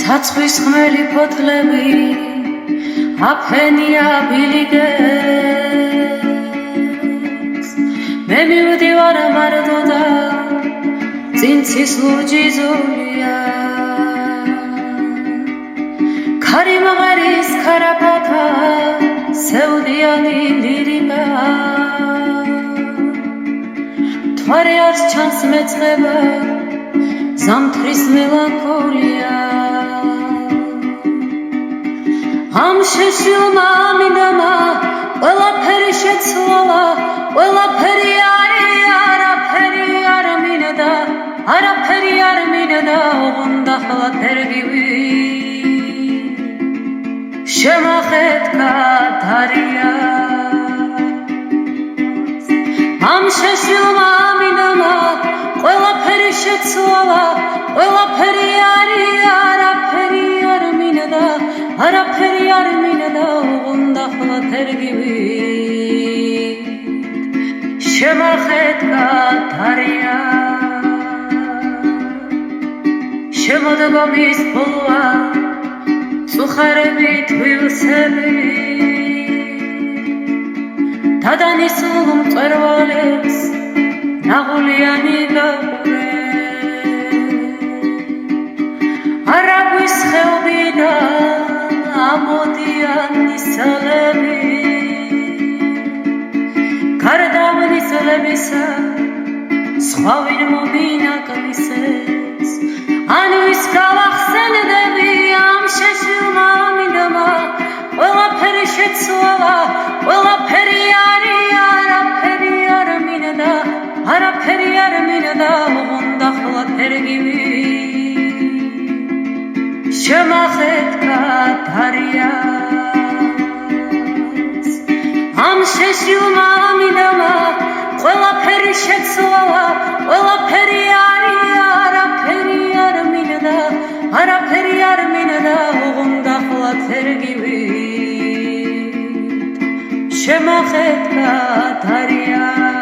Საწყვის ხმელი ფოთლები აფენია ბილიგებს მე მივდივარ მარტო და წინცის ლურჯი ზოლია ქარი მაღარის ქარაფათა სევდიანი ლირიკა თვარე არს ჩანს მეწყება ზამთრის მელანქოლია ამ შეშილმა მინდამა ყველაფერი შეცვალა ყველაფერი არაფერი არ მინდა არაფერი არ მინდა ოღონდ ახლა თერგივი შემახეთქა დარია ამ შეშილმა მინდამა ყველაფერი შეცვალა ყველაფერი არაფერი არ მინდა არაფერი არ მინდა ოღონდ ახლა თერგივი შემახეთქა დარია შემოდგომის ბოლოა წუხარებით ვილსები დადანისულ მწვერვალებს ნაღულიანი გაყურე არაგვის ხეობიდან ამოდიან ნისლები გარდამნისლებისა სხვა ვინ მომინაკლისებს ან ვის გავახსენდები ამ შეშილმა მინდამა ყველაფერი შეცვალა ყველაფერი არაფერი არ მინდა არაფერი არ მინდა ოღონდ ახლა თერგივი შემახეთქა დარიას ამ შეშილმა მინდამა ყველაფერი შეცვალა ყველაფერი არაფერი არ მინდა არაფერი არ მინდა ოღონდ ახლა თერგივი შემახეთქა დარიას